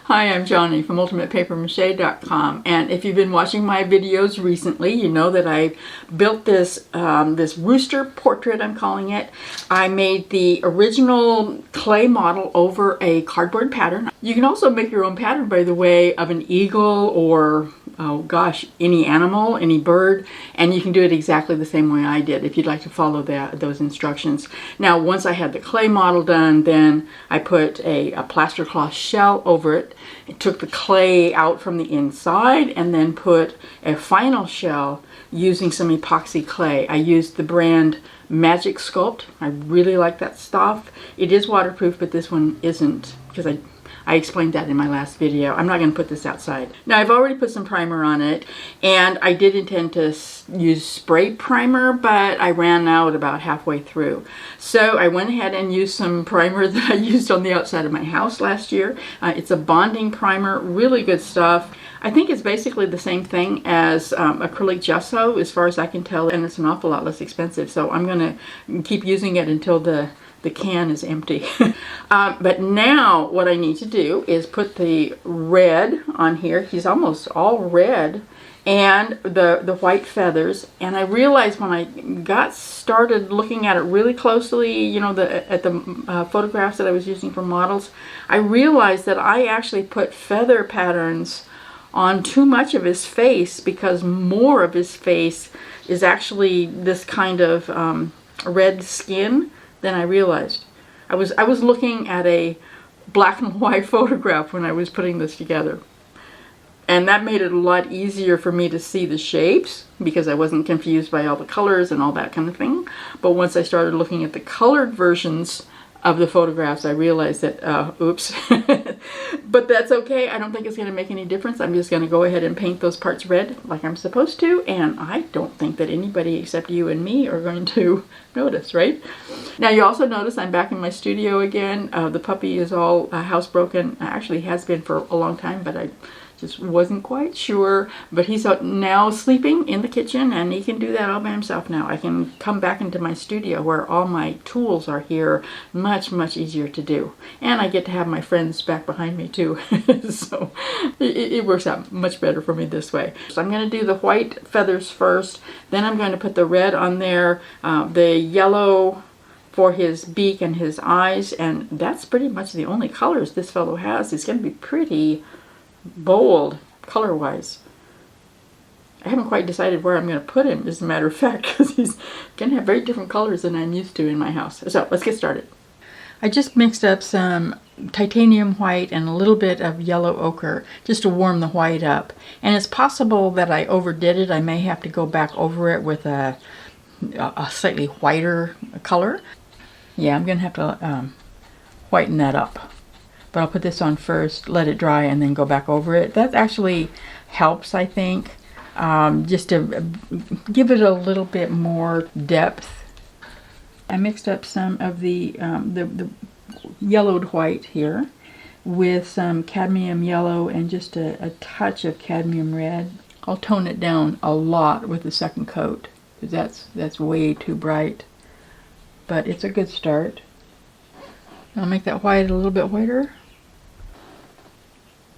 Hi, I'm Johnny from UltimatePaperMache.com, and if you've been watching my videos recently, you know that I built this this rooster portrait, I'm calling it. I made the original clay model over a cardboard pattern. You can also make your own pattern, by the way, of an eagle or, oh gosh, any animal, any bird, and you can do it exactly the same way I did if you'd like to follow those instructions. Now, once I had the clay model done, then I put a plaster cloth shell over it. I took the clay out from the inside and then put a final shell using some epoxy clay. I used the brand Magic Sculpt. I really like that stuff. It is waterproof, but this one isn't, because I explained that in my last video. I'm not going to put this outside. Now, I've already put some primer on it, and I did intend to use spray primer, but I ran out about halfway through. So I went ahead and used some primer that I used on the outside of my house last year. It's a bonding primer, really good stuff. I think it's basically the same thing as acrylic gesso, as far as I can tell, and it's an awful lot less expensive. So I'm going to keep using it until the can is empty. But now what I need to do is put the red on here. He's almost all red, and the white feathers. And I realized when I got started looking at it really closely, you know, at the photographs that I was using for models, I realized that I actually put feather patterns on too much of his face, because more of his face is actually this kind of red skin than I realized. I was looking at a black and white photograph when I was putting this together. And that made it a lot easier for me to see the shapes, because I wasn't confused by all the colors and all that kind of thing. But once I started looking at the colored versions of the photographs, I realized that, oops. But that's okay. I don't think it's going to make any difference. I'm just going to go ahead and paint those parts red like I'm supposed to, and I don't think that anybody except you and me are going to notice, right? Now, you also notice I'm back in my studio again. The puppy is all housebroken. Actually has been for a long time, but I just wasn't quite sure. But he's now sleeping in the kitchen, and he can do that all by himself now. I can come back into my studio where all my tools are here. Much, much easier to do. And I get to have my friends back behind me too. So it works out much better for me this way. So I'm going to do the white feathers first. Then I'm going to put the red on there, the yellow for his beak and his eyes. And that's pretty much the only colors this fellow has. It's going to be pretty bold color-wise. I haven't quite decided where I'm going to put him, as a matter of fact, because he's going to have very different colors than I'm used to in my house. So let's get started. I just mixed up some titanium white and a little bit of yellow ochre just to warm the white up. And it's possible that I overdid it. I may have to go back over it with a slightly whiter color. Yeah, I'm going to have to whiten that up. But I'll put this on first, let it dry, and then go back over it. That actually helps, I think, just to give it a little bit more depth. I mixed up some of the yellowed white here with some cadmium yellow and just a touch of cadmium red. I'll tone it down a lot with the second coat, because that's way too bright. But it's a good start. I'll make that white a little bit whiter.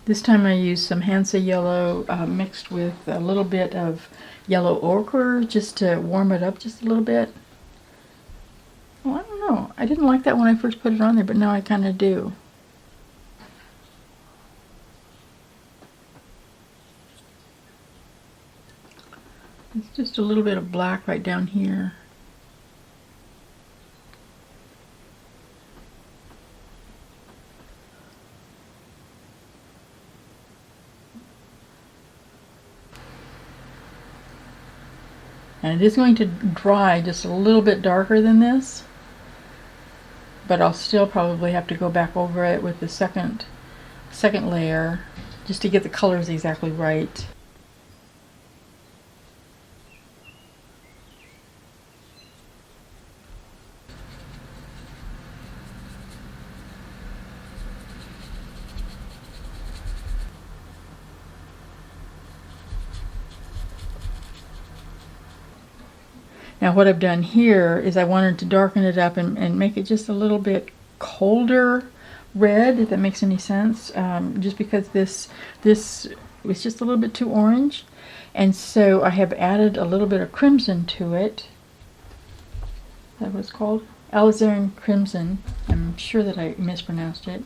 This time I used some Hansa yellow mixed with a little bit of yellow ochre just to warm it up just a little bit. Well, I don't know. I didn't like that when I first put it on there, but now I kind of do. It's just a little bit of black right down here. And it is going to dry just a little bit darker than this, but I'll still probably have to go back over it with the second layer just to get the colors exactly right. Now what I've done here is I wanted to darken it up and make it just a little bit colder, red, if that makes any sense, just because this was just a little bit too orange. And so I have added a little bit of crimson to it. That was called alizarin crimson. I'm sure that I mispronounced it.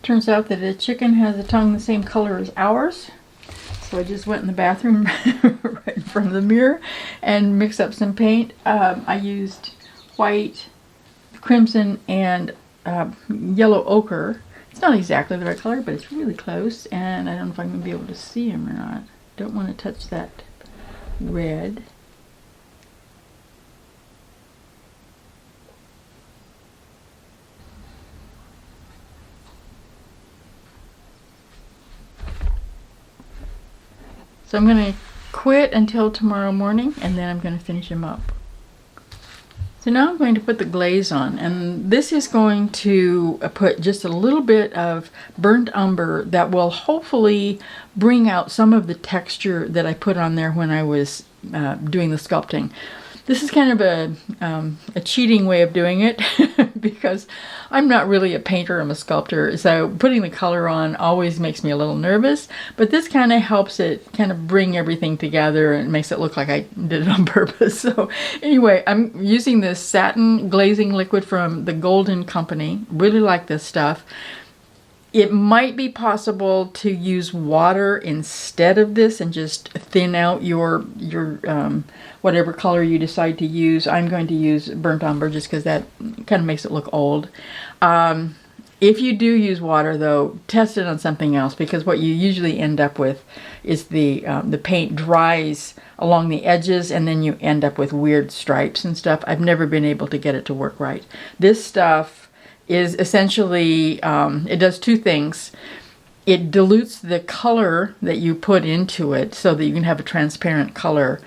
Turns out that a chicken has a tongue the same color as ours. So I just went in the bathroom right in front of the mirror and mixed up some paint. I used white, crimson, and yellow ochre. It's not exactly the right color, but it's really close. And I don't know if I'm going to be able to see them or not. Don't want to touch that red. So I'm going to quit until tomorrow morning, and then I'm going to finish them up. So now I'm going to put the glaze on, and this is going to put just a little bit of burnt umber that will hopefully bring out some of the texture that I put on there when I was doing the sculpting. This is kind of a cheating way of doing it because I'm not really a painter, I'm a sculptor, so putting the color on always makes me a little nervous, but this kind of helps it kind of bring everything together and makes it look like I did it on purpose. So anyway, I'm using this satin glazing liquid from the Golden Company. Really like this stuff. It might be possible to use water instead of this and just thin out your whatever color you decide to use. I'm going to use burnt umber just because that kind of makes it look old. If you do use water, though, test it on something else, because what you usually end up with is the paint dries along the edges and then you end up with weird stripes and stuff. I've never been able to get it to work right. This stuff is essentially, it does two things. It dilutes the color that you put into it so that you can have a transparent color,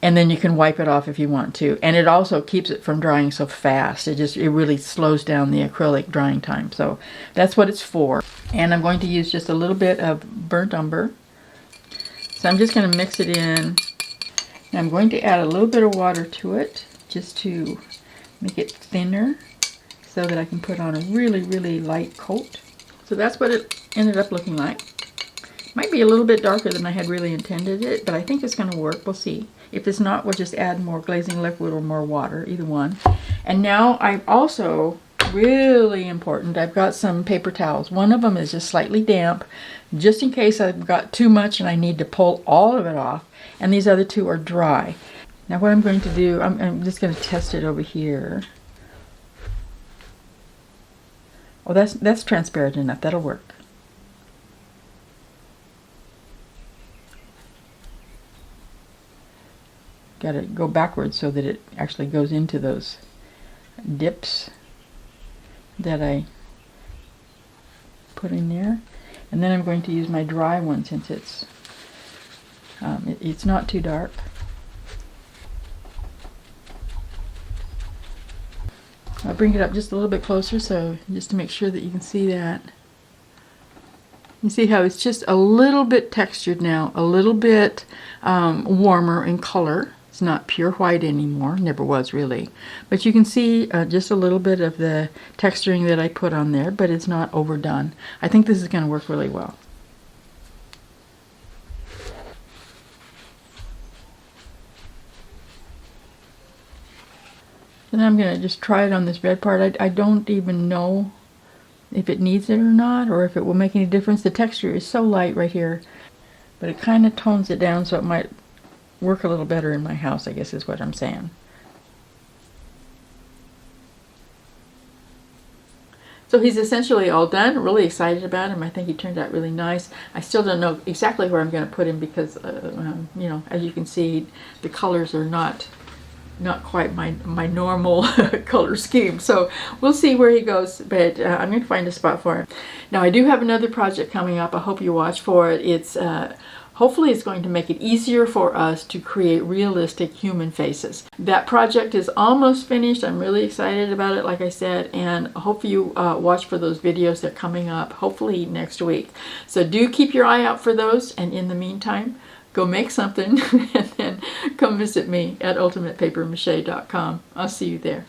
and then you can wipe it off if you want to. And it also keeps it from drying so fast. It really slows down the acrylic drying time. So that's what it's for. And I'm going to use just a little bit of burnt umber. So I'm just going to mix it in. And I'm going to add a little bit of water to it just to make it thinner, so that I can put on a really, really light coat. So that's what it ended up looking like. Might be a little bit darker than I had really intended it, but I think it's going to work. We'll see. If it's not, we'll just add more glazing liquid or more water, either one. And now I've also, really important, I've got some paper towels. One of them is just slightly damp, just in case I've got too much and I need to pull all of it off. And these other two are dry. Now what I'm going to do, I'm just going to test it over here. Oh, that's transparent enough. That'll work. Got to go backwards so that it actually goes into those dips that I put in there. And then I'm going to use my dry one since it's not too dark. I'll bring it up just a little bit closer, so just to make sure that you can see that. You see how it's just a little bit textured now, a little bit warmer in color. It's not pure white anymore, never was really. But you can see just a little bit of the texturing that I put on there, but it's not overdone. I think this is going to work really well. And I'm going to just try it on this red part. I don't even know if it needs it or not, or if it will make any difference. The texture is so light right here, but it kind of tones it down so it might work a little better in my house, I guess is what I'm saying. So he's essentially all done. Really excited about him. I think he turned out really nice. I still don't know exactly where I'm going to put him because, you know, as you can see, the colors are not quite my normal color scheme. So we'll see where he goes, but I'm going to find a spot for him. Now I do have another project coming up. I hope you watch for it. It's hopefully it's going to make it easier for us to create realistic human faces. That project is almost finished. I'm really excited about it, like I said, and I hope you watch for those videos. They're coming up hopefully next week. So do keep your eye out for those, and in the meantime, go make something and then come visit me at ultimatepapermache.com. I'll see you there.